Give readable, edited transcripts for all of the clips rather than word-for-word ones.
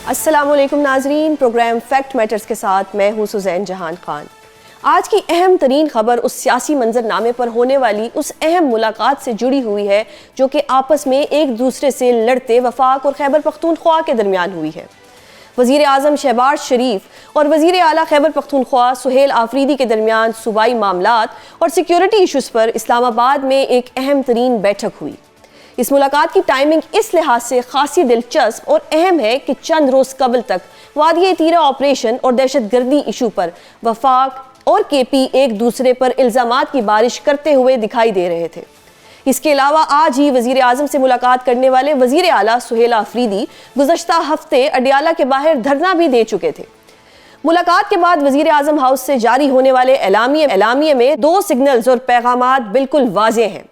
السلام علیکم ناظرین، پروگرام فیکٹ میٹرز کے ساتھ میں ہوں سوزین جہان خان۔ آج کی اہم ترین خبر اس سیاسی منظر نامے پر ہونے والی اس اہم ملاقات سے جڑی ہوئی ہے جو کہ آپس میں ایک دوسرے سے لڑتے وفاق اور خیبر پختونخوا کے درمیان ہوئی ہے۔ وزیر اعظم شہباز شریف اور وزیر اعلیٰ خیبر پختونخوا سہیل آفریدی کے درمیان صوبائی معاملات اور سیکیورٹی ایشوز پر اسلام آباد میں ایک اہم ترین بیٹھک ہوئی۔ اس ملاقات کی ٹائمنگ اس لحاظ سے خاصی دلچسپ اور اہم ہے کہ چند روز قبل تک وادی تیرہ آپریشن اور دہشت گردی ایشو پر وفاق اور کے پی ایک دوسرے پر الزامات کی بارش کرتے ہوئے دکھائی دے رہے تھے۔ اس کے علاوہ آج ہی وزیر اعظم سے ملاقات کرنے والے وزیر اعلیٰ سہیل آفریدی گزشتہ ہفتے اڈیالہ کے باہر دھرنا بھی دے چکے تھے۔ ملاقات کے بعد وزیر اعظم ہاؤس سے جاری ہونے والے اعلامیے میں دو سگنلز اور پیغامات بالکل واضح ہیں۔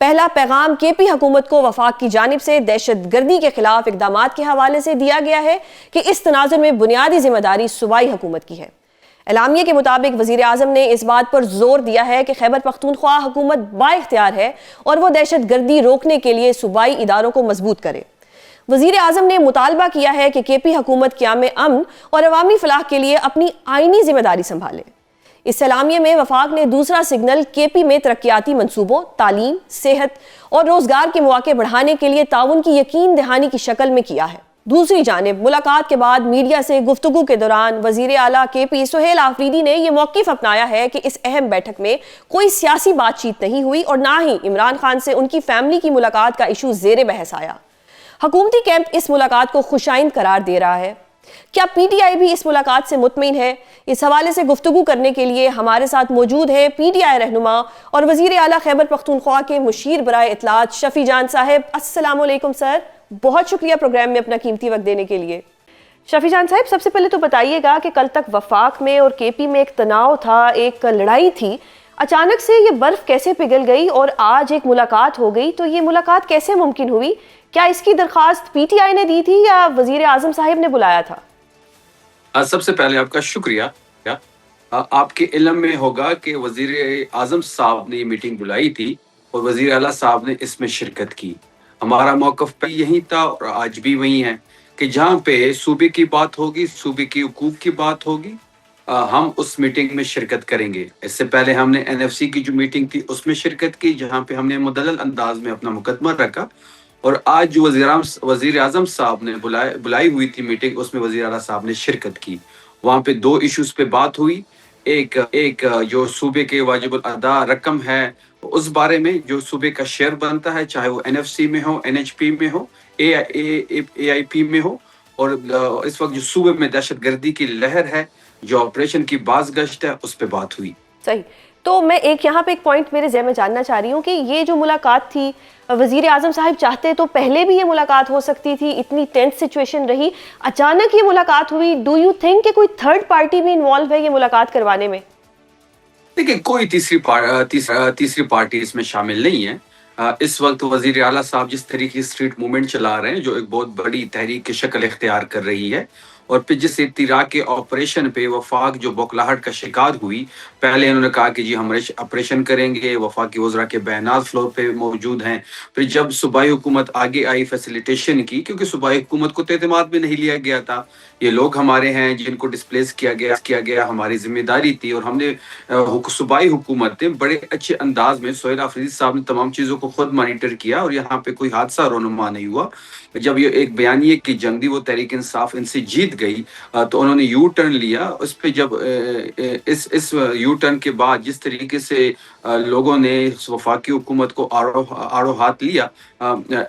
پہلا پیغام کے پی حکومت کو وفاق کی جانب سے دہشت گردی کے خلاف اقدامات کے حوالے سے دیا گیا ہے کہ اس تناظر میں بنیادی ذمہ داری صوبائی حکومت کی ہے۔ اعلامیے کے مطابق وزیر اعظم نے اس بات پر زور دیا ہے کہ خیبر پختونخوا حکومت با اختیار ہے اور وہ دہشت گردی روکنے کے لیے صوبائی اداروں کو مضبوط کرے۔ وزیر اعظم نے مطالبہ کیا ہے کہ کے پی حکومت قیام امن اور عوامی فلاح کے لیے اپنی آئینی ذمہ داری سنبھالے۔ اس اعلامیے میں وفاق نے دوسرا سگنل کے پی میں ترقیاتی منصوبوں، تعلیم، صحت اور روزگار کے مواقع بڑھانے کے لیے تعاون کی یقین دہانی کی شکل میں کیا ہے۔ دوسری جانب ملاقات کے بعد میڈیا سے گفتگو کے دوران وزیر اعلیٰ کے پی سہیل آفریدی نے یہ موقف اپنایا ہے کہ اس اہم بیٹھک میں کوئی سیاسی بات چیت نہیں ہوئی اور نہ ہی عمران خان سے ان کی فیملی کی ملاقات کا ایشو زیر بحث آیا۔ حکومتی کیمپ اس ملاقات کو خوشائند قرار دے رہا ہے۔ کیا پی ٹی آئی بھی اس ملاقات سے مطمئن ہے؟ اس حوالے سے گفتگو کرنے کے لیے ہمارے ساتھ موجود ہیں پی ٹی آئی رہنما اور وزیر اعلیٰ خیبر پختونخوا کے مشیر برائے اطلاعات شفیع جان صاحب۔ السلام علیکم سر، بہت شکریہ پروگرام میں اپنا قیمتی وقت دینے کے لیے۔ شفیع جان صاحب، سب سے پہلے تو بتائیے گا کہ کل تک وفاق میں اور کے پی میں ایک تناؤ تھا، ایک لڑائی تھی، اچانک سے یہ برف کیسے پگھل گئی اور آج ایک ملاقات ہو گئی؟ تو یہ ملاقات کیسے ممکن ہوئی؟ کیا اس کی درخواست پی ٹی آئی نے دی تھی یا وزیر اعظم صاحب نے بلایا تھا؟ سب سے پہلے آپ کا شکریہ۔ آپ کے علم میں ہوگا کہ وزیر اعظم صاحب نے یہ میٹنگ بلائی تھی اور وزیر اعلیٰ صاحب نے اس میں شرکت کی۔ ہمارا موقف پہ یہی تھا اور آج بھی وہی ہے کہ جہاں پہ صوبے کی بات ہوگی، صوبے کی حقوق کی بات ہوگی، ہم اس میٹنگ میں شرکت کریں گے۔ اس سے پہلے ہم نے این ایف سی کی جو میٹنگ تھی اس میں شرکت کی، جہاں پہ ہم نے مدلل انداز میں اپنا مقدمہ رکھا، اور آج جو وزیر اعظم صاحب نے بلائی ہوئی تھی میٹنگ، اس میں وزیر اعلیٰ صاحب نے شرکت کی۔ وہاں پہ دو ایشوز پہ بات ہوئی، ایک جو صوبے کے واجب الادا رقم ہے اس بارے میں جو صوبے کا شیئر بنتا ہے، چاہے وہ این ایف سی میں ہو، این ایچ پی میں ہو، اے آئی پی میں ہو، اور اس وقت جو صوبے میں دہشت گردی کی لہر ہے، جو آپریشن کی باز گشت ہے، اس پہ بات ہوئی۔ صحیح۔ تو میں یہاں پہ ایک پوائنٹ میرے ذہن میں جاننا چاہ رہی ہوں کہ یہ جو ملاقات تھی، وزیر اعظم صاحب چاہتے تو پہلے بھی یہ ملاقات ہو سکتی تھی، اتنی ٹینس سچویشن رہی، اچانک یہ ملاقات ہوئی۔ ڈو یو تھنک کہ کوئی تھرڈ پارٹی بھی انوالو ہے یہ ملاقات کروانے میں؟ دیکھیں، کوئی تیسری پارٹی اس میں شامل نہیں ہے۔ اس وقت وزیر اعلیٰ صاحب جس طریقے اسٹریٹ موومنٹ چلا رہے ہیں، جو ایک بہت بڑی تحریک کی شکل اختیار کر رہی ہے، اور پھر جس اتراک کے آپریشن پہ وفاق جو بوکھلاہٹ کا شکار ہوئی، پہلے انہوں نے کہا کہ جی ہم آپریشن کریں گے، وفاقی وزراء کے بیانات فلور پہ موجود ہیں۔ پھر جب صوبائی حکومت آگے آئی فیسیلیٹیشن کی، کیونکہ صوبائی حکومت کو تو اعتماد میں نہیں لیا گیا تھا، یہ لوگ ہمارے ہیں جن کو ڈسپلیس کیا گیا، ہماری ذمہ داری تھی، اور ہم نے صوبائی حکومت نے بڑے اچھے انداز میں، سہیل آفریدی صاحب نے تمام چیزوں کو خود مانیٹر کیا، اور یہاں پہ کوئی حادثہ رونما نہیں ہوا۔ جب یہ ایک بیانیے کی جنگ تھی، وہ تحریک انصاف ان سے جیت گئی، تو انہوں نے یو ٹرن لیا۔ اس پہ جب اس یو ٹرن کے بعد جس طریقے سے لوگوں نے وفاقی حکومت کو آڑو ہاتھ لیا،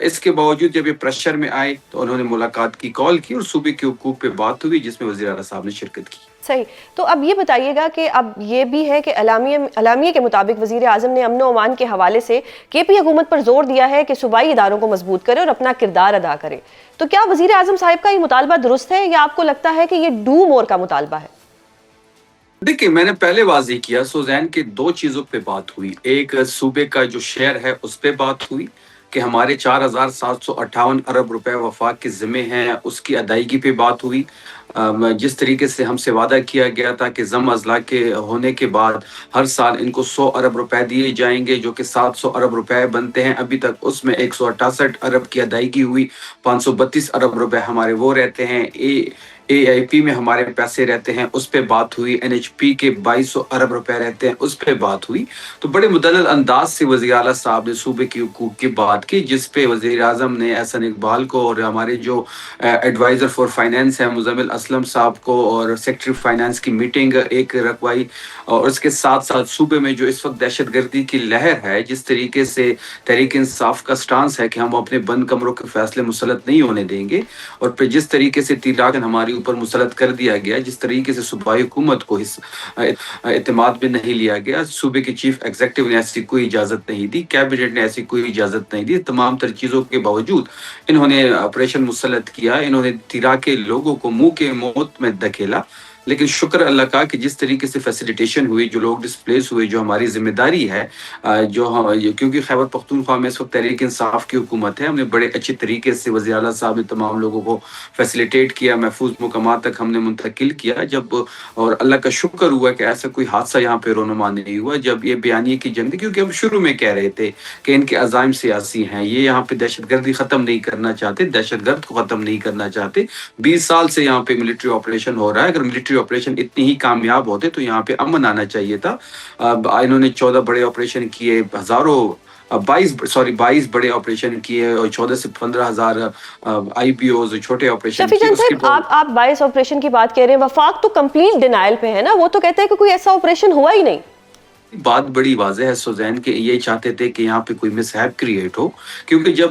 اس کے باوجود جب یہ پریشر میں آئے تو انہوں نے ملاقات کی کال کی، اور صوبے کے حقوق پہ بات ہوئی جس میں وزیر اعلیٰ صاحب نے شرکت کی۔ صحیح۔ تو اب یہ بتائیے گا کہ اب یہ بھی ہے کہ اعلامیے کے مطابق وزیر اعظم نے امن و امان کے حوالے سے کے پی حکومت پر زور دیا ہے کہ صوبائی اداروں کو مضبوط کرے اور اپنا کردار ادا کرے۔ تو کیا وزیر اعظم صاحب کا یہ مطالبہ درست ہے یا آپ کو لگتا ہے کہ یہ ڈو مور کا مطالبہ ہے؟ دیکھیں، میں نے پہلے واضح کیا سوزین کے دو چیزوں پہ بات ہوئی۔ ایک صوبے کا جو شیئر ہے اس پہ بات ہوئی کہ ہمارے 4,758 ارب روپے وفاق کے ذمے ہیں، اس کی ادائیگی پہ بات ہوئی۔ جس طریقے سے ہم سے وعدہ کیا گیا تھا کہ ضم اضلاع کے ہونے کے بعد ہر سال ان کو 100 ارب روپے دیے جائیں گے، جو کہ 700 ارب روپے بنتے ہیں، ابھی تک اس میں 168 ارب کی ادائیگی ہوئی، 532 ارب روپے ہمارے وہ رہتے ہیں۔ اے آئی پی میں ہمارے پیسے رہتے ہیں، اس پہ بات ہوئی۔ این ایچ پی کے 2200 ارب روپے رہتے ہیں، اس پہ بات ہوئی۔ تو بڑے مدلل انداز سے وزیر اعلیٰ صاحب نے صوبے کی حقوق کی بات کی، جس پہ وزیر اعظم نے احسن اقبال کو اور ہمارے جو ایڈوائزر فار فائنینس ہیں مزمل اسلم صاحب کو اور سیکٹری فائنانس کی میٹنگ ایک رکھوائی، اور اس کے ساتھ ساتھ صوبے میں جو اس وقت دہشت گردی کی لہر ہے، جس طریقے سے تحریک انصاف کا سٹانس ہے کہ ہم اپنے بند کمروں کے فیصلے مسلط نہیں ہونے دیں گے، اور پھر جس طریقے سے تیراکن ہماری اوپر مسلط کر دیا گیا، جس طریقے سے صوبائی حکومت کو اعتماد میں نہیں لیا گیا، صوبے کے چیف ایگزیکٹو نے ایسی کوئی اجازت نہیں دی، کیبنٹ نے ایسی کوئی اجازت نہیں دی، تمام تر چیزوں کے باوجود انہوں نے آپریشن مسلط کیا، انہوں نے تیرا کے لوگوں کو منہ کے موت میں دھکیلا۔ لیکن شکر اللہ کا کہ جس طریقے سے فیسیلیٹیشن ہوئی، جو لوگ ڈسپلیس ہوئے، جو ہماری ذمہ داری ہے، کیونکہ خیبر پختونخوا میں اس وقت تحریک انصاف کی حکومت ہے، ہم نے بڑے اچھے طریقے سے وزیر اعلیٰ صاحب نے تمام لوگوں کو فیسیلیٹیٹ کیا، محفوظ مقامات تک ہم نے منتقل کیا۔ اور اللہ کا شکر ہوا کہ ایسا کوئی حادثہ یہاں پہ رونما نہیں ہوا جب یہ بیانیے کی جنگ تھی، کیونکہ ہم شروع میں کہہ رہے تھے کہ ان کے عزائم سیاسی ہیں، یہ یہاں پہ دہشت گردی ختم نہیں کرنا چاہتے، دہشت گرد کو ختم نہیں کرنا چاہتے۔ 20 سال سے یہاں پہ ملٹری آپریشن ہو رہا ہے، اگر ملٹری آپریشن اتنی ہی کامیاب ہوتے تو یہاں پہ امن آنا چاہیے تھا۔ انہوں نے 14 بڑے آپریشن کیے، 22 بڑے آپریشن کیے، اور 14 سے 15 ہزار آئی پی اوز چھوٹے آپریشن شفیع جان صاحب، آپ 22 آپریشن کی بات کہہ رہے ہیں، وفاق تو کمپلیٹ ڈینائل پہ ہے نا، وہ تو کہتے ہیں کہ کوئی ایسا آپریشن ہوا ہی نہیں۔ بات بڑی واضح ہے سوزین کہ یہ چاہتے تھے کہ یہاں پہ کوئی مس ہیپ کریٹ ہو، کیونکہ جب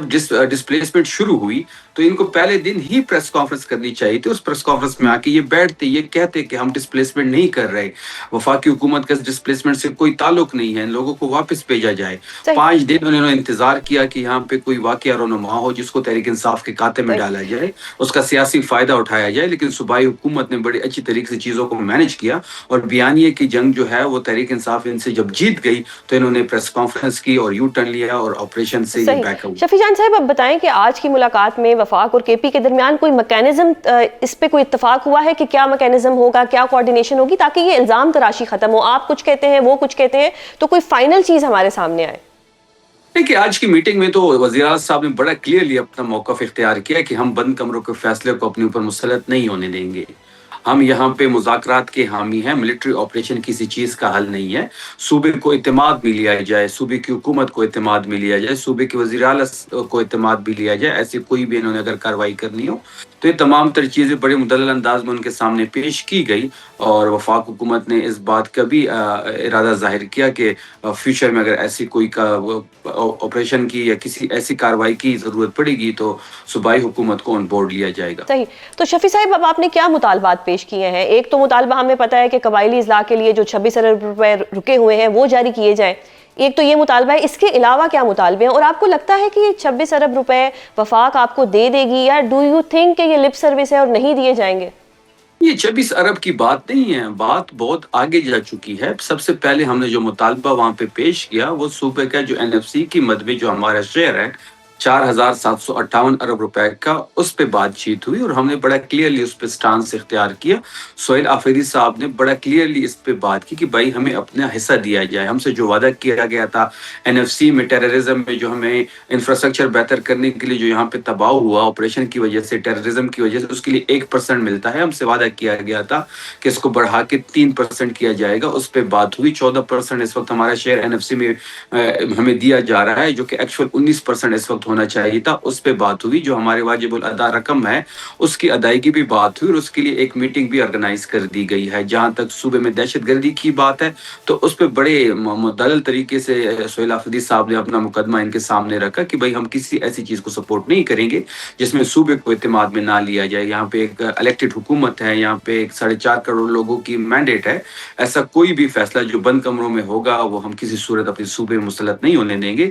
ڈسپلیسمنٹ شروع ہوئی تو ان کو پہلے دن ہی پریس کانفرنس کرنی چاہیے تھی۔ اس پریس کانفرنس میں آ کے یہ بیٹھتے، یہ کہتے کہ ہم ڈسپلیسمنٹ نہیں کر رہے، وفاقی حکومت کا ڈسپلیسمنٹ سے کوئی تعلق نہیں ہے، ان لوگوں کو واپس بھیجا جائے۔ 5 دن انہوں نے انتظار کیا کہ یہاں پہ کوئی واقعہ رونما ہو جس کو تحریک انصاف کے کھاتے میں ڈالا جائے، اس کا سیاسی فائدہ اٹھایا جائے، لیکن صوبائی حکومت نے بڑی اچھی طریقے سے چیزوں کو مینج کیا، اور بیانیے کی جنگ جو ہے وہ تحریک انصاف ان سے جب جیت گئی تو انہوں نے پریس کانفرنس کی اور یو ٹرن لیا اور آپریشن سے یہ بیک آؤٹ۔ شفیع جان صاحب، اب بتائیں کہ آج کی ملاقات میں وفاق اور کے پی کے درمیان کوئی میکینزم، اس پہ کوئی اتفاق ہوا ہے کہ کیا میکینزم ہوگا، کیا کوارڈینیشن ہوگی تاکہ یہ الزام تراشی ختم ہو؟ آپ کچھ کہتے ہیں، وہ کچھ کہتے ہیں، تو کوئی فائنل چیز ہمارے سامنے آئے۔ دیکھیے، آج کی میٹنگ میں تو وزیر اعظم صاحب نے بڑا کلیئرلی اپنا موقف اختیار کیا کہ ہم بند کمروں کے فیصلے کو اپنے اوپر مسلط نہیں ہونے دیں گے، ہم یہاں پہ مذاکرات کے حامی ہیں، ملٹری آپریشن کسی چیز کا حل نہیں ہے، صوبے کو اعتماد میں لیا جائے، صوبے کی حکومت کو اعتماد میں لیا جائے، صوبے کے وزیر اعلیٰ کو اعتماد بھی لیا جائے، ایسی کوئی بھی انہوں نے اگر کارروائی کرنی ہو تو یہ تمام تر چیزیں بڑے مدلل انداز میں ان کے سامنے پیش کی گئی، اور وفاق حکومت نے اس بات کا بھی ارادہ ظاہر کیا کہ فیوچر میں اگر ایسی کوئی آپریشن کی یا کسی ایسی کارروائی کی ضرورت پڑے گی تو صوبائی حکومت کو آن بورڈ لیا جائے گا۔ صحیح۔ تو شفیع صاحب، اب آپ نے کیا مطالبات پیش کیے ہیں؟ ایک تو مطالبہ ہمیں پتہ ہے کہ قبائلی اضلاع کے لیے جو 26 ارب روپے رکے ہوئے ہیں وہ جاری کیے جائیں، ایک تو یہ مطالبہ ہے، اس کے علاوہ کیا مطالبے ہیں؟ اور آپ کو لگتا ہے کہ یہ 26 ارب روپے وفاق آپ کو دے دے گی، یا ڈو یو تھنک کہ یہ لپ سروس ہے اور نہیں دیے جائیں گے؟ یہ 26 ارب کی بات نہیں ہے، بات بہت آگے جا چکی ہے۔ سب سے پہلے ہم نے جو مطالبہ وہاں پہ پیش کیا وہ صوبے کا جو NFC کی مد میں جو ہمارا شیئر ہے 4,758 ارب روپے کا، اس پہ بات چیت ہوئی، اور ہم نے بڑا کلیئرلی اس پہ سٹانس اختیار کیا۔ سہیل آفریدی صاحب نے بڑا کلیئرلی اس پہ بات کی کہ بھائی ہمیں اپنا حصہ دیا جائے، ہم سے جو وعدہ کیا گیا تھا NFC میں ٹیررزم میں جو ہمیں انفراسٹرکچر بہتر کرنے کے لیے جو یہاں پہ تباہ ہوا آپریشن کی وجہ سے، ٹیررزم کی وجہ سے، اس کے لیے 1% ملتا ہے، ہم سے وعدہ کیا گیا تھا کہ اس کو بڑھا کے 3% کیا جائے گا، اس پہ بات ہوئی۔ 14% اس وقت ہمارا شیئر NFC میں ہمیں دیا جا رہا ہے، جو کہ ایکچوئل 19% اس وقت ہونا چاہیے تھا، اس پہ بات ہوئی۔ جو ہمارے واجب الادا رقم ہے اس کی ادائیگی بھی بات ہوئی، اور اس کے لیے ایک میٹنگ بھی آرگنائز کر دی گئی ہے۔ جہاں تک صوبے میں دہشت گردی کی بات ہے تو اس پہ بڑے مدلل طریقے سے سہیل آفریدی صاحب نے اپنا مقدمہ ان کے سامنے رکھا کہ بھائی ہم کسی ایسی چیز کو سپورٹ نہیں کریں گے جس میں صوبے کو اعتماد میں نہ لیا جائے۔ یہاں پہ ایک الیکٹڈ حکومت ہے، یہاں پہ ایک 4.5 کروڑ لوگوں کی مینڈیٹ ہے، ایسا کوئی بھی فیصلہ جو بند کمروں میں ہوگا وہ ہم کسی صورت اپنے صوبے میں مسلط نہیں ہونے دیں گے،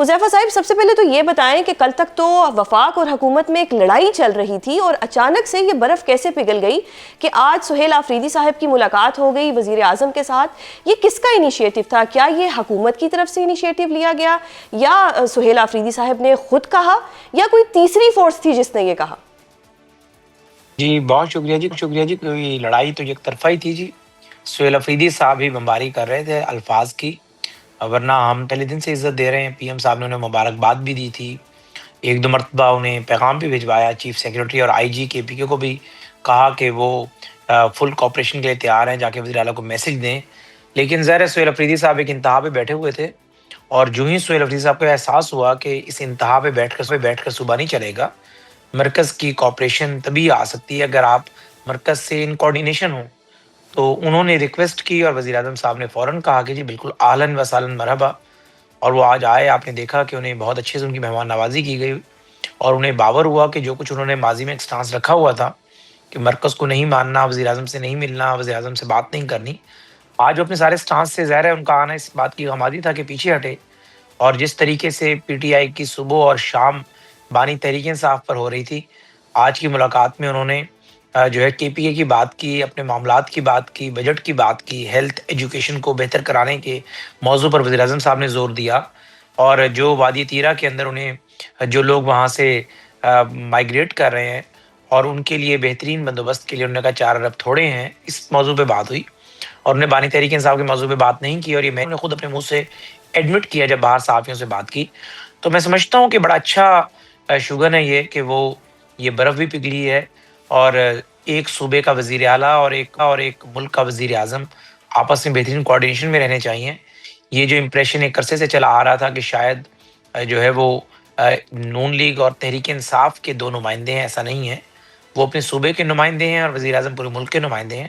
حذیفہ صاحب، سب سے پہلے تو یہ بتائیں کہ کل تک تو وفاق اور حکومت میں ایک لڑائی چل رہی تھی، اور اچانک سے یہ برف کیسے پگھل گئی کہ آج سہیل آفریدی صاحب کی ملاقات ہو گئی وزیر اعظم کے ساتھ؟ یہ کس کا انیشیٹو تھا؟ کیا یہ حکومت کی طرف سے انیشیٹو لیا گیا، یا سہیل آفریدی صاحب نے خود کہا، یا کوئی تیسری فورس تھی جس نے یہ کہا؟ جی بہت شکریہ جی. کوئی لڑائی تو یک طرفہ ہی تھی جی. سہیل آفریدی صاحب ہی بمباری کر رہے تھے الفاظ کی، ورنہ ہم پہلے دن سے عزت دے رہے ہیں. پی ایم صاحب نے انہیں مبارکباد بھی دی تھی، ایک دو مرتبہ انہیں پیغام بھی بھجوایا. چیف سیکرٹری اور آئی جی کے پی کے کو بھی کہا کہ وہ فل کوپریشن کے لیے تیار ہیں، جا کے وزیر اعلیٰ کو میسج دیں. لیکن ظاہر ہے سہیل آفریدی صاحب ایک انتہا پہ بیٹھے ہوئے تھے، اور جو ہی سہیل آفریدی صاحب کو احساس ہوا کہ اس انتہا پہ بیٹھ کر صوبہ نہیں چلے گا، مرکز کی کوپریشن تبھی آ سکتی ہے اگر آپ مرکز سے ان کوارڈینیشن ہوں. تو انہوں نے ریکویسٹ کی اور وزیر اعظم صاحب نے فوراً کہا کہ جی بالکل اہلاً و سہلاً مرحبا. اور وہ آج آئے. آپ نے دیکھا کہ انہیں بہت اچھے سے ان کی مہمان نوازی کی گئی، اور انہیں باور ہوا کہ جو کچھ انہوں نے ماضی میں ایک سٹانس رکھا ہوا تھا کہ مرکز کو نہیں ماننا، وزیر اعظم سے نہیں ملنا، وزیر اعظم سے بات نہیں کرنی، آج وہ اپنے سارے سٹانس سے، ظاہر ہے ان کا آنا اس بات کی غمازی تھا کہ پیچھے ہٹے. اور جس طریقے سے پی ٹی آئی کی صبح اور شام بانی تحریک انصاف پر ہو رہی تھی، آج کی ملاقات میں انہوں نے جو ہے کے پی اے کی بات کی، اپنے معاملات کی بات کی، بجٹ کی بات کی، ہیلتھ ایجوکیشن کو بہتر کرانے کے موضوع پر وزیر اعظم صاحب نے زور دیا. اور جو وادی تیرا کے اندر انہیں جو لوگ وہاں سے مائیگریٹ کر رہے ہیں اور ان کے لیے بہترین بندوبست کے لیے انہوں نے کہا 4 ارب تھوڑے ہیں، اس موضوع پہ بات ہوئی. اور انہیں بانی تحریک انصاف کے موضوع پہ بات نہیں کی، اور یہ میں نے خود اپنے منہ سے ایڈمٹ کیا جب باہر صحافیوں سے بات کی. تو میں سمجھتا ہوں کہ بڑا اچھا شگن ہے یہ کہ وہ یہ برف بھی پگھلی ہے، اور ایک صوبے کا وزیر اعلیٰ اور ایک ملک کا وزیر اعظم آپس میں بہترین کوارڈینیشن میں رہنے چاہیے. یہ جو امپریشن ایک عرصے سے چلا آ رہا تھا کہ شاید جو ہے وہ نون لیگ اور تحریک انصاف کے 2 نمائندے ہیں، ایسا نہیں ہے. وہ اپنے صوبے کے نمائندے ہیں اور وزیر اعظم پورے ملک کے نمائندے ہیں.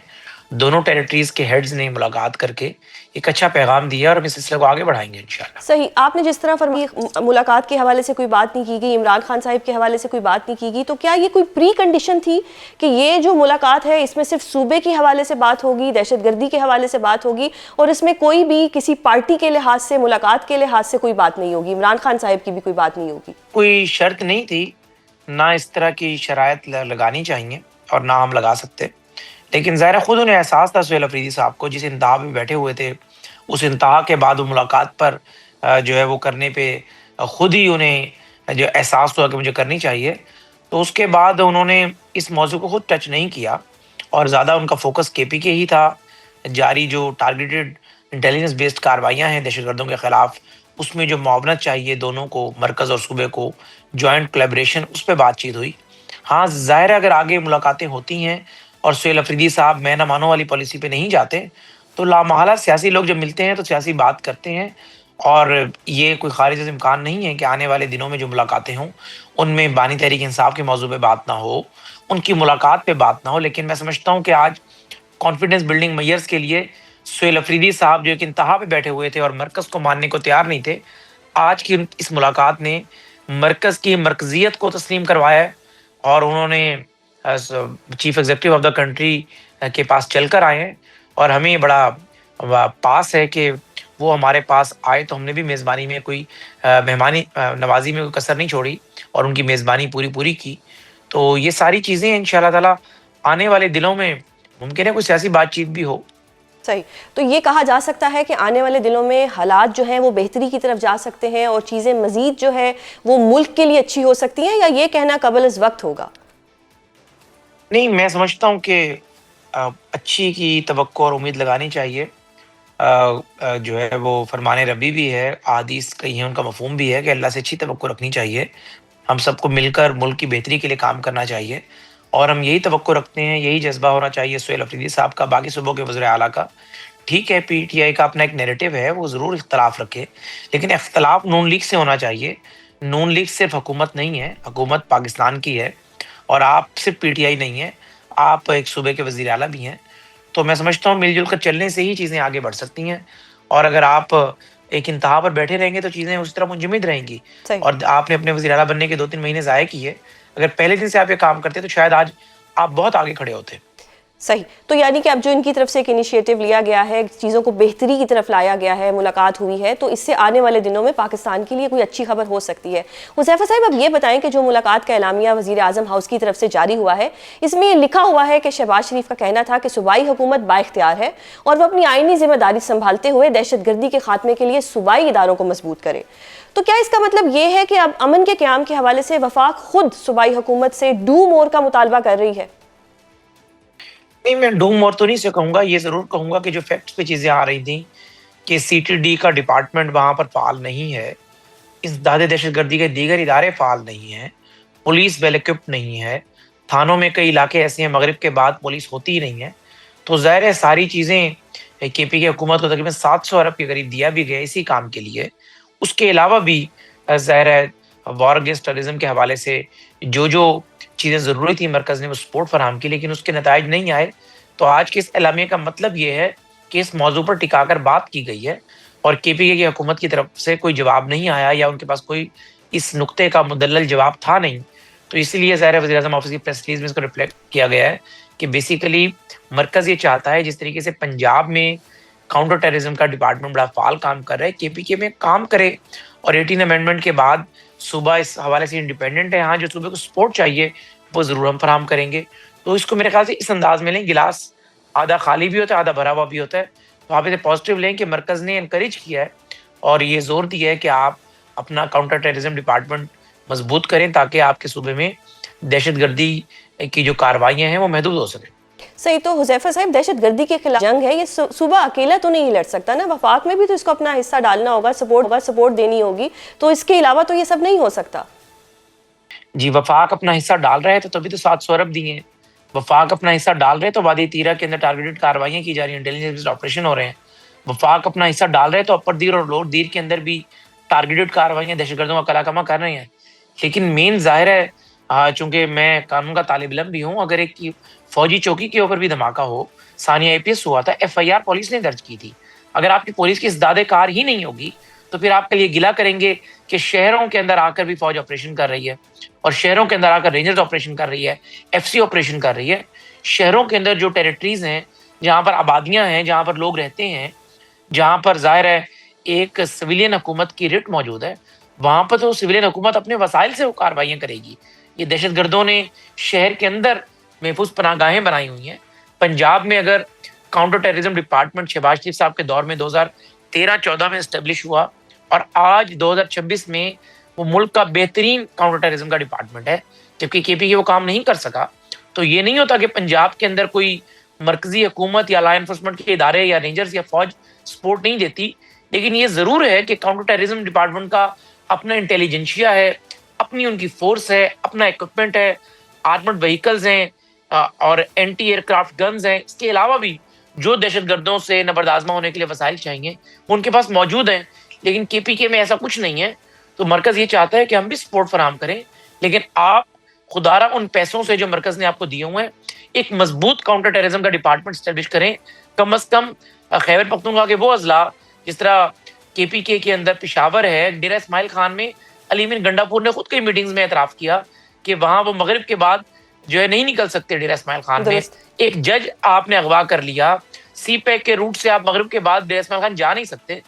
دونوں ٹیریٹریز کے ہیڈز نے ملاقات کر کے ایک اچھا پیغام دیا، اور ہم اس سلسلے کو آگے بڑھائیں گے انشاءاللہ. صحیح. آپ نے جس طرح فرمائی ملاقات کے حوالے سے کوئی بات نہیں کی گئی، عمران خان صاحب کے حوالے سے کوئی بات نہیں کی گئی، تو کیا یہ کوئی پری کنڈیشن تھی کہ یہ جو ملاقات ہے اس میں صرف صوبے کے حوالے سے بات ہوگی، دہشت گردی کے حوالے سے بات ہوگی، اور اس میں کوئی بھی کسی پارٹی کے لحاظ سے، ملاقات کے لحاظ سے کوئی بات نہیں ہوگی، عمران خان صاحب کی بھی کوئی بات نہیں ہوگی؟ کوئی شرط نہیں تھی، نہ اس طرح کی شرائط لگانی چاہیے اور نہ ہم لگا سکتے. لیکن ظاہر خود انہیں احساس تھا سہیل آفریدی صاحب کو، جس انتہا پہ بیٹھے ہوئے تھے، اس انتہا کے بعد وہ ملاقات پر جو ہے وہ کرنے پہ خود ہی انہیں جو احساس ہوا کہ مجھے کرنی چاہیے. تو اس کے بعد انہوں نے اس موضوع کو خود ٹچ نہیں کیا، اور زیادہ ان کا فوکس کے پی کے ہی تھا. جاری جو ٹارگیٹڈ انٹیلیجنس بیسڈ کارروائیاں ہیں دہشت گردوں کے خلاف، اس میں جو معاونت چاہیے دونوں کو، مرکز اور صوبے کو، جوائنٹ کولیبریشن، اس پہ بات چیت ہوئی. ہاں ظاہر ہے اگر آگے ملاقاتیں ہوتی ہیں اور سہیل آفریدی صاحب میں نہ مانو والی پالیسی پہ نہیں جاتے، تو لامحالہ سیاسی لوگ جب ملتے ہیں تو سیاسی بات کرتے ہیں. اور یہ کوئی خارج از امکان نہیں ہے کہ آنے والے دنوں میں جو ملاقاتیں ہوں ان میں بانی تحریک انصاف کے موضوع پہ بات نہ ہو، ان کی ملاقات پہ بات نہ ہو. لیکن میں سمجھتا ہوں کہ آج کانفیڈنس بلڈنگ میئرز کے لیے سہیل آفریدی صاحب جو ایک انتہا پہ بیٹھے ہوئے تھے اور مرکز کو ماننے کو تیار نہیں تھے، آج کی اس ملاقات نے مرکز کی مرکزیت کو تسلیم کروایا ہے. اور انہوں نے chief executive of the country کے پاس چل کر آئے ہیں، اور ہمیں بڑا پاس ہے کہ وہ ہمارے پاس آئے تو ہم نے بھی میزبانی میں کوئی مہمانی نوازی میں کوئی کسر نہیں چھوڑی، اور ان کی میزبانی پوری کی. تو یہ ساری چیزیں انشاءاللہ تعالیٰ آنے والے دنوں میں ممکن ہے کوئی سیاسی بات چیت بھی ہو. صحیح. تو یہ کہا جا سکتا ہے کہ آنے والے دنوں میں حالات جو ہیں وہ بہتری کی طرف جا سکتے ہیں، اور چیزیں مزید جو ہے وہ ملک کے لیے اچھی ہو سکتی ہیں، یا یہ کہنا قبل از وقت ہوگا؟ نہیں، میں سمجھتا ہوں کہ اچھی کی توقع اور امید لگانی چاہیے. جو ہے وہ فرمان ربی بھی ہے، احادیث کئی ہیں، ان کا مفہوم بھی ہے کہ اللہ سے اچھی توقع رکھنی چاہیے. ہم سب کو مل کر ملک کی بہتری کے لیے کام کرنا چاہیے، اور ہم یہی توقع رکھتے ہیں، یہی جذبہ ہونا چاہیے سہیل آفریدی صاحب کا، باقی صوبوں کے وزراء اعلیٰ کا. ٹھیک ہے پی ٹی آئی کا اپنا ایک نیریٹو ہے، وہ ضرور اختلاف رکھے، لیکن اختلاف نون لیگ سے ہونا چاہیے. نون لیگ صرف حکومت نہیں ہے، حکومت پاکستان کی ہے، اور آپ صرف پی ٹی آئی نہیں ہے، آپ ایک صوبے کے وزیر اعلیٰ بھی ہیں. تو میں سمجھتا ہوں مل جل کر چلنے سے ہی چیزیں آگے بڑھ سکتی ہیں. اور اگر آپ ایک انتہا پر بیٹھے رہیں گے تو چیزیں اس طرح منجمد رہیں گی. اور آپ نے اپنے وزیر اعلیٰ بننے کے 2-3 مہینے ضائع کیے، اگر پہلے دن سے آپ یہ کام کرتے تو شاید آج آپ بہت آگے کھڑے ہوتے. صحیح. تو یعنی کہ اب جو ان کی طرف سے ایک انیشیٹو لیا گیا ہے, چیزوں کو بہتری کی طرف لایا گیا ہے, ملاقات ہوئی ہے, تو اس سے آنے والے دنوں میں پاکستان کے لیے کوئی اچھی خبر ہو سکتی ہے. حذیفہ صاحب, اب یہ بتائیں کہ جو ملاقات کا اعلامیہ وزیر اعظم ہاؤس کی طرف سے جاری ہوا ہے, اس میں یہ لکھا ہوا ہے کہ شہباز شریف کا کہنا تھا کہ صوبائی حکومت با اختیار ہے اور وہ اپنی آئینی ذمہ داری سنبھالتے ہوئے دہشت گردی کے خاتمے کے لیے صوبائی اداروں کو مضبوط کرے. تو کیا اس کا مطلب یہ ہے کہ اب امن کے قیام کے حوالے سے وفاق خود صوبائی حکومت سے ڈو مور کا مطالبہ کر رہی ہے؟ نہیں, میں ڈوم مور تو نہیں سے کہوں گا, یہ ضرور کہوں گا کہ جو فیکٹس پہ چیزیں آ رہی تھیں کہ سی ٹی ڈی کا ڈپارٹمنٹ وہاں پر فعال نہیں ہے, اسداد دہشت گردی کے دیگر ادارے فعال نہیں ہیں, پولیس ویل اکوپڈ نہیں ہے, تھانوں میں کئی علاقے ایسے ہیں مغرب کے بعد پولیس ہوتی ہی نہیں ہے. تو ظاہر ہے ساری چیزیں کے پی کی حکومت کو تقریباً 700 ارب کے قریب دیا بھی گیا اسی کام کے لیے. اس کے علاوہ بھی ظاہر ہے وار اگینسٹ ٹیررزم کے حوالے سے جو چیزیں ضروری تھی مرکز نے وہ سپورٹ فراہم کی, لیکن اس کے نتائج نہیں آئے. تو آج کے اس اعلامیہ کا مطلب یہ ہے کہ اس موضوع پر ٹکا کر بات کی گئی ہے اور کے پی کے کی حکومت کی طرف سے کوئی جواب نہیں آیا یا ان کے پاس کوئی اس نقطے کا مدلل جواب تھا نہیں. تو اسی لیے ظاہر وزیر اعظم آفس کی پریس ریلیز میں اس کو ریفلیکٹ کیا گیا ہے کہ بیسیکلی مرکز یہ چاہتا ہے جس طریقے سے پنجاب میں کاؤنٹر ٹیررزم کا ڈپارٹمنٹ بڑا فعال کام کر رہا ہے, کے پی کے میں کام کرے, اور 18 امینڈمنٹ کے بعد صوبہ اس حوالے سے انڈیپینڈنٹ ہے. ہاں, جو صوبے کو سپورٹ چاہیے وہ ضرور ہم فراہم کریں گے. تو اس کو میرے خیال سے اس انداز میں لیں, گلاس آدھا خالی بھی ہوتا ہے آدھا بھرا ہوا بھی ہوتا ہے. تو آپ اسے پازیٹیو لیں کہ مرکز نے انکریج کیا ہے اور یہ زور دیا ہے کہ آپ اپنا کاؤنٹر ٹیررزم ڈپارٹمنٹ مضبوط کریں تاکہ آپ کے صوبے میں دہشت گردی کی جو کارروائیاں ہیں وہ محدود ہو سکیں. صحیح. تو حذیفہ صاحب, دہشت گردی کے خلاف جنگ ہے, یہ صوبہ اکیلا تو نہیں لڑ سکتا نا, وفاق میں بھی تو اس کو اپنا حصہ ڈالنا ہوگا, سپورٹ دینی ہوگی, تو اس کے علاوہ تو یہ سب نہیں ہو سکتا. جی, وفاق اپنا حصہ ڈال رہے ہیں تو تبھی تو 700 ارب دیے ہیں. وفاق اپنا حصہ ڈال رہے تو وادی تیرا کے اندر ٹارگیٹڈ کارروائیاں کی جا رہی ہیں, انٹیلیجنس آپریشن ہو رہے ہیں. وفاق اپنا حصہ ڈال رہے تو اپر دیر اور لوور دیر کے اندر بھی ٹارگیٹڈ کارروائیاں دہشت گردوں کا کلا کما کر رہے ہیں. لیکن مین ظاہر ہے چونکہ میں قانون کا طالب علم بھی ہوں, اگر ایک فوجی چوکی کے اوپر بھی دھماکہ ہو, ثانیہ APS ہوا تھا, FIR پولیس نے درج کی تھی. اگر آپ کی پولیس کی اسداد کار ہی نہیں ہوگی تو پھر آپ کے لیے گلا کریں گے کہ شہروں کے اندر آ کر بھی فوج آپریشن کر رہی ہے, اور شہروں کے اندر آ کر رینجرز آپریشن کر رہی ہے, FC آپریشن کر رہی ہے. شہروں کے اندر جو ٹیریٹریز ہیں, جہاں پر آبادیاں ہیں, جہاں پر لوگ رہتے ہیں, جہاں پر ظاہر ہے ایک سویلین حکومت کی رٹ موجود ہے, وہاں پر تو سویلین حکومت اپنے وسائل سے وہ کارروائیاں کرے گی. یہ دہشت گردوں نے شہر کے اندر محفوظ پناہ گاہیں بنائی ہوئی ہیں. پنجاب میں اگر کاؤنٹر ٹیررزم ڈپارٹمنٹ شہباز شریف صاحب کے دور میں 2013-14 میں اسٹیبلش ہوا اور آج 2026 میں وہ ملک کا بہترین کاؤنٹر ٹیررزم کا ڈپارٹمنٹ ہے, جبکہ کے پی کے وہ کام نہیں کر سکا. تو یہ نہیں ہوتا کہ پنجاب کے اندر کوئی مرکزی حکومت یا لا انفورسمنٹ کے ادارے یا رینجرز یا فوج سپورٹ نہیں دیتی, لیکن یہ ضرور ہے کہ کاؤنٹر ٹیررزم ڈپارٹمنٹ کا اپنا انٹیلیجنشیا ہے, اپنی ان کی فورس ہے, اپنا اکوپمنٹ ہے, آرمڈ وہیکلز ہیں اور اینٹی ایئر کرافٹ گنز ہیں. اس کے علاوہ بھی جو دہشت گردوں سے نبردآزما ہونے کے لیے وسائل چاہیے وہ ان کے پاس موجود ہیں. لیکن کے پی کے میں ایسا کچھ نہیں ہے. تو مرکز یہ چاہتا ہے کہ ہم بھی سپورٹ فراہم کریں, لیکن آپ خدارہ ان پیسوں سے جو مرکز نے آپ کو دیے ہوئے ہیں ایک مضبوط کاؤنٹر ٹیررزم کا ڈپارٹمنٹ اسٹیبلش کریں. کم از کم خیبر پختونخوا کے وہ اضلاع جس طرح کے پی کے اندر پشاور ہے, ڈیرہ اسماعیل خان میں علی امین گنڈا پور نے خود کئی میٹنگز میں اعتراف کیا کہ وہاں وہ مغرب کے بعد جو ہے نہیں نکل سکتے. ڈیرہ اسماعیل خان میں ایک جج آپ نے اغوا کر لیا, سی پیک کے روٹ سے آپ مغرب کے بعد ڈیرہ اسماعیل خان جا نہیں سکتے.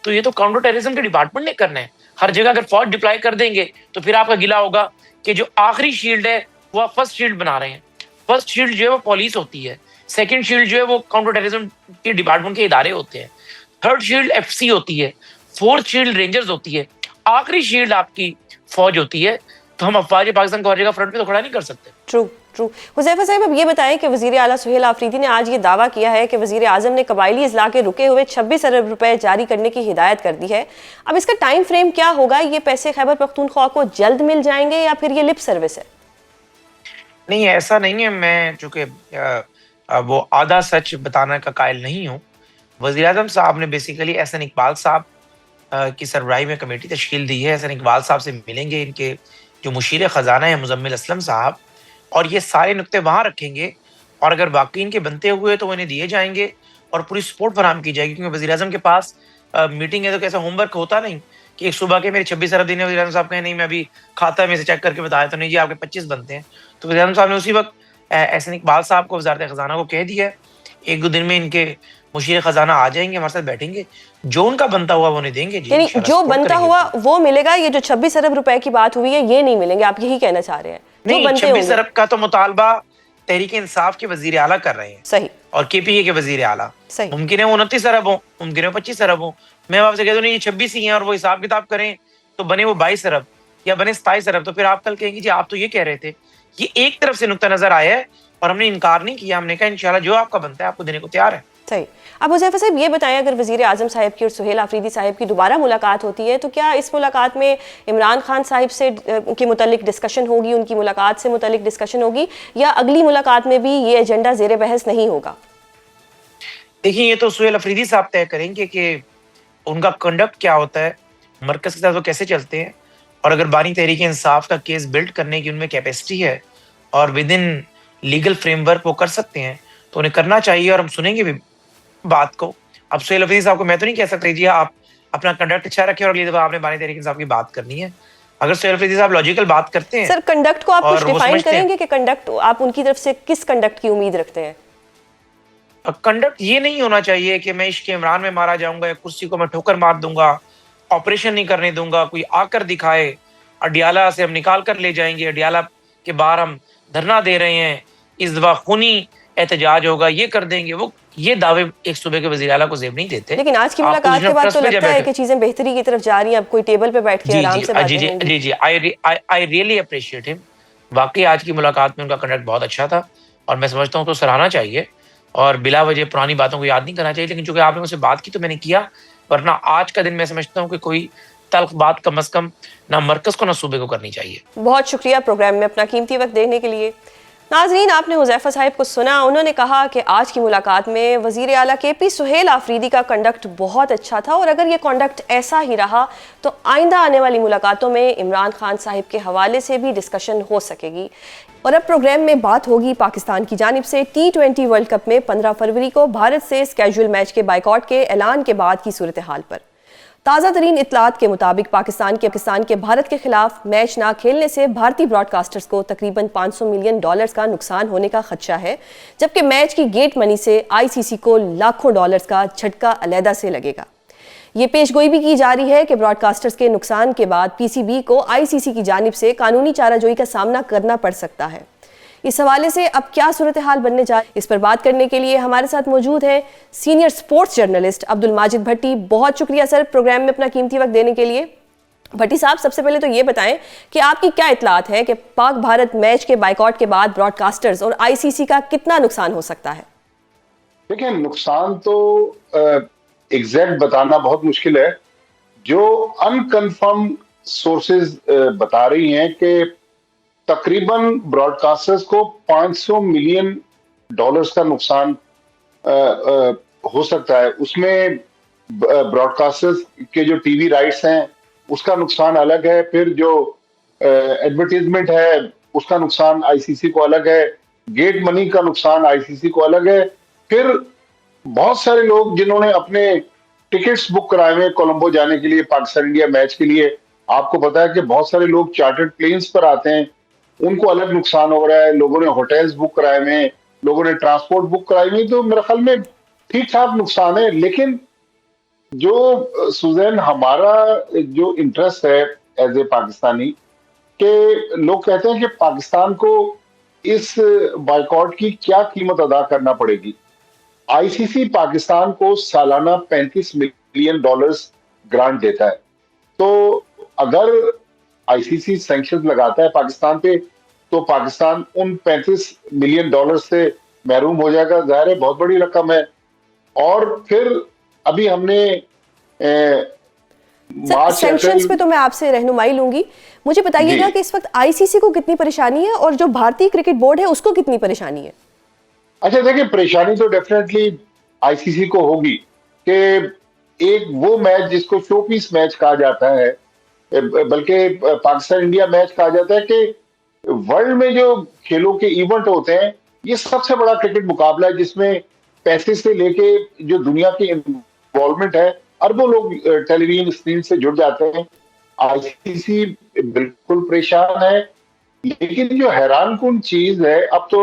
تو یہ تو کاؤنٹر ٹیررزم کے ڈپارٹمنٹ نے کرنا ہے. ہر جگہ اگر فوج ڈپلائی کر دیں گے تو پھر آپ کا گلا ہوگا کہ جو آخری شیلڈ ہے وہ آپ فرسٹ شیلڈ بنا رہے ہیں. فرسٹ شیلڈ جو ہے وہ پولیس ہوتی ہے, سیکنڈ شیلڈ جو ہے وہ کاؤنٹر ٹیررزم کے ڈپارٹمنٹ کے ادارے ہوتے ہیں, تھرڈ شیلڈ FC ہوتی ہے, فورتھ شیلڈ رینجرز ہوتی ہے, آخری شیلڈ آپ کی فوج ہوتی ہے. تو ہم افواج پاکستان کو ہر جگہ فرنٹ پہ تو کھڑا نہیں کر سکتے. ٹرو. حذیفہ صاحب, اب یہ بتائیں کہ وزیر اعلیٰ سہیل آفریدی نے آج یہ دعویٰ کیا ہے کہ وزیر اعظم نے قبائلی اضلاع کے رکے ہوئے 26 ارب روپے جاری کرنے کی ہدایت کر دی ہے. اب اس کا ٹائم فریم کیا ہوگا؟ یہ پیسے خیبر پختونخوا کو جلد مل جائیں گے یا پھر یہ لپ سروس ہے؟ نہیں, ایسا نہیں ہے. میں چونکہ وہ آدھا سچ بتانے کا قائل نہیں ہوں. وزیر اعظم صاحب نے بیسیکلی احسن اقبال صاحب کی سربراہی میں کمیٹی تشکیل دی ہے. احسن اقبال صاحب سے ملیں گے ان کے جو مشیر خزانہ ہیں مزمل اسلم صاحب, اور یہ سارے نقطے وہاں رکھیں گے, اور اگر واقعی ان کے بنتے ہوئے تو وہ انہیں دیے جائیں گے اور پوری سپورٹ فراہم کی جائے گی. کیونکہ وزیر اعظم کے پاس میٹنگ ہے تو کیسا ہوم ورک ہوتا نہیں کہ ایک صبح کے میرے 26 ارب دینے, وزیر اعظم صاحب کہیں نہیں میں ابھی کھاتا میں سے چیک کر کے بتایا تو نہیں جی آپ کے 25 بنتے ہیں. تو وزیر اعظم صاحب نے اسی وقت احسن اقبال صاحب کو وزارت خزانہ کو کہہ دیا ہے 1-2 دن میں ان کے مشیر خزانہ آ جائیں گے ہمارے ساتھ بیٹھیں گے, جو ان کا بنتا ہوا وہ انہیں دیں گے جی, یعنی انشاءاللہ جو سپورٹ بنتا کریں گے. ہوا وہ ملے گا, یہ جو 26 ارب روپے کی بات ہوئی ہے یہ نہیں ملیں گے, آپ یہی کہنا چاہ رہے ہیں؟ جو نہیں, بنتے 26 ہوں گے. ارب کا تو مطالبہ تحریک انصاف کے وزیر اعلیٰ کر رہے ہیں صحیح اور کے پی اے کے وزیر اعلیٰ. صحیح. ممکن ہے وہ 29 ارب ہوں, ممکن ہے 25 ارب ہوں. میں آپ سے کہتا ہوں نہیں, یہ 26 ہی ہیں اور وہ حساب کتاب کریں تو بنے وہ 22 ارب یا بنے 27 ارب, تو پھر آپ کل کہیں گے جی آپ تو یہ کہہ رہے تھے. یہ ایک طرف سے نقطہ نظر آیا ہے اور ہم نے انکار نہیں کیا, ہم نے کہا انشاءاللہ جو آپ کا بنتا ہے آپ کو دینے کو تیار ہے. صحیح. اب حذیفہ صاحب یہ بتائیں, اگر وزیر اعظم صاحب کی اور سہیل آفریدی صاحب کی دوبارہ ملاقات ہوتی ہے تو کیا اس ملاقات میں عمران خان صاحب سے کے متعلق ڈسکشن ہوگی, ان کی ملاقات سے متعلق ڈسکشن ہوگی, یا اگلی ملاقات میں بھی یہ ایجنڈا زیر بحث نہیں ہوگا؟ دیکھیں یہ تو سہیل آفریدی صاحب طے کریں گے کہ ان کا کنڈکٹ کیا ہوتا ہے, مرکز کے ساتھ وہ کیسے چلتے ہیں, اور اگر بانی تحریک انصاف کا کیس بلڈ کرنے کی ان میں کیپیسٹی ہے اور with in legal frame work وہ کر سکتے ہیں تو انہیں کرنا چاہیے, اور ہم سنیں گے بھی بات کو. اب سہیل آفریدی صاحب کو میں تو نہیں کہہ سکتا جی آپ اپنا کنڈکٹ اچھا رکھیں اور اگلی دفعہ آپ نے بانی تحریک انصاف کی بات کرنی ہے. اگر سہیل آفریدی صاحب لاجیکل بات کرتے ہیں سر کنڈکٹ کو آپ کچھ اور وہ ڈیفائن سمجھتے ہیں, کریں گے کہ کنڈکٹ آپ ان کی طرف سے کس کنڈکٹ کی امید رکھتے ہیں؟ کنڈکٹ یہ نہیں ہونا چاہیے کہ میں عشق عمران میں مارا جاؤں گا یا کرسی کو میں ٹھوکر مار دوں گا, آپریشن نہیں کرنے دوں گا, کوئی آ کر دکھائے اڈیالہ سے ہم نکال کر لے جائیں گے, اڈیالہ کے باہر ہم دھرنا دے رہے ہیں, اس دفعہ خونی احتجاج ہوگا, یہ کر دیں گے. وہ یہ دعوے ایک صوبے کے وزیر اعلیٰ کو زیب نہیں دیتے. لیکن آج کی آپ ملاقات کے بعد تو لگتا ہے کہ چیزیں بہتری کی طرف جا رہی ہیں, اب کوئی ٹیبل پہ بیٹھ کے آرام سے باتیں ہوں گی. جی آئی ریئلی اپریشیٹ ہم. واقعی آج کی ملاقات میں ان کا کنڈکٹ بہت اچھا تھا اور میں سمجھتا ہوں تو سراہنا چاہیے اور بلا وجہ پرانی باتوں کو یاد نہیں کرنا چاہیے. لیکن چونکہ آپ نے مجھ سے بات کی تو میں نے کیا, ورنہ آج کا دن میں سمجھتا ہوں کہ کوئی تلخ بات کم از کم نہ مرکز کو نہ صوبے کو کرنی چاہیے. بہت شکریہ پروگرام میں اپنا قیمتی وقت دینے کے لیے. ناظرین, آپ نے حذیفہ صاحب کو سنا, انہوں نے کہا کہ آج کی ملاقات میں وزیر اعلیٰ کے پی سہیل آفریدی کا کنڈکٹ بہت اچھا تھا, اور اگر یہ کنڈکٹ ایسا ہی رہا تو آئندہ آنے والی ملاقاتوں میں عمران خان صاحب کے حوالے سے بھی ڈسکشن ہو سکے گی. اور اب پروگرام میں بات ہوگی پاکستان کی جانب سے T20 ورلڈ کپ میں 15 فروری کو بھارت سے اسکیجول میچ کے بائیکاٹ کے اعلان کے بعد کی صورتحال پر. تازہ ترین اطلاعات کے مطابق پاکستان کے بھارت کے خلاف میچ نہ کھیلنے سے بھارتی براڈ کاسٹرز کو تقریباً $500 ملین کا نقصان ہونے کا خدشہ ہے, جبکہ میچ کی گیٹ منی سے ICC کو لاکھوں ڈالرز کا جھٹکا علیحدہ سے لگے گا. یہ پیش گوئی بھی کی جا رہی ہے کہ براڈ کاسٹرز کے نقصان کے بعد PCB کو ICC کی جانب سے قانونی چارہ جوئی کا سامنا کرنا پڑ سکتا ہے. اس حوالے سے اب کیا صورتحال بننے جائے, اس پر بات کرنے کے لیے ہمارے ساتھ موجود ہیں سینئر سپورٹس جرنلسٹ عبدالماجد بھٹی. بہت شکریہ سر پروگرام میں اپنا قیمتی وقت دینے کے لیے. بھٹی صاحب, سب سے پہلے تو یہ بتائیں کہ آپ کی کیا اطلاعات ہے کہ پاک بھارت میچ کے بائیکاٹ کے بعد براڈ کاسٹرز اور ICC کا کتنا نقصان ہو سکتا ہے؟ دیکھیں, نقصان تو ایگزیکٹ بتانا بہت مشکل ہے. جو انکنفرم سورسز بتا رہی ہیں کہ تقریباً براڈ کاسٹرز کو $500 ملین کا نقصان ہو سکتا ہے. اس میں براڈ کاسٹرز کے جو ٹی وی رائٹس ہیں اس کا نقصان الگ ہے, پھر جو ایڈورٹیزمنٹ ہے اس کا نقصان ICC کو الگ ہے, گیٹ منی کا نقصان ICC کو الگ ہے, پھر بہت سارے لوگ جنہوں نے اپنے ٹکٹس بک کرائے ہوئے کولمبو جانے کے لیے پاکستان انڈیا میچ کے لیے, آپ کو پتا ہے کہ بہت سارے لوگ چارٹرڈ پلینز پر آتے ہیں, ان کو الگ نقصان ہو رہا ہے. لوگوں نے ہوٹلز بک کرائے ہوئے ہیں, لوگوں نے ٹرانسپورٹ بک کرائی ہوئی, تو میرے خیال میں ٹھیک ٹھاک نقصان ہے. لیکن جو سوزین ہمارا جو انٹرسٹ ہے ایز اے پاکستانی, کہ لوگ کہتے ہیں کہ پاکستان کو اس بائیکاٹ کی کیا قیمت ادا کرنا پڑے گی. ICC پاکستان کو سالانہ $35 ملین گرانٹ دیتا ہے, تو اگر ICC سینکشن لگاتا ہے پاکستان پہ تو پاکستان ان $35 ملین سے محروم ہو جائے گا. ظاہر ہے بہت بڑی رقم ہے. اور پھر ابھی ہم نے سینکشنز پہ تو میں آپ سے رہنمائی لوں گی. مجھے بتائیے گا کہ اس وقت ICC کو کتنی پریشانی ہے اور جو بھارتی کرکٹ بورڈ ہے اس کو کتنی پریشانی ہے؟ اچھا دیکھیں, پریشانی تو ڈیفینیٹلی ICC کو ہوگی کہ ایک وہ میچ جس کو شو پیس میچ کہا جاتا ہے, بلکہ پاکستان انڈیا میچ کہا جاتا ہے, کہ ورلڈ میں جو کھیلوں کے ایونٹ ہوتے ہیں یہ سب سے بڑا کرکٹ مقابلہ ہے, جس میں پیسے سے لے کے جو دنیا کی انوالومنٹ ہے, اربوں لوگ ٹیلی ویژن اسکرین سے جڑ جاتے ہیں. ICC بالکل پریشان ہے. لیکن جو حیران کن چیز ہے, اب تو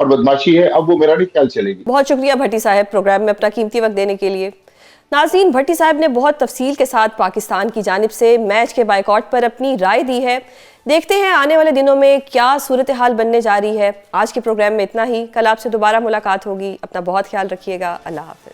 اور بدماشی ہے، اب وہ میرا نہیں خیال چلے گی۔ بہت شکریہ بھٹی صاحب پروگرام میں اپنا قیمتی وقت دینے کے لیے۔ ناظرین، بھٹی صاحب نے بہت تفصیل کے ساتھ پاکستان کی جانب سے میچ کے بائیکاٹ پر اپنی رائے دی ہے۔ دیکھتے ہیں آنے والے دنوں میں کیا صورتحال بننے جا رہی ہے۔ آج کے پروگرام میں اتنا ہی، کل آپ سے دوبارہ ملاقات ہوگی۔ اپنا بہت خیال رکھیے گا۔ اللہ حافظ۔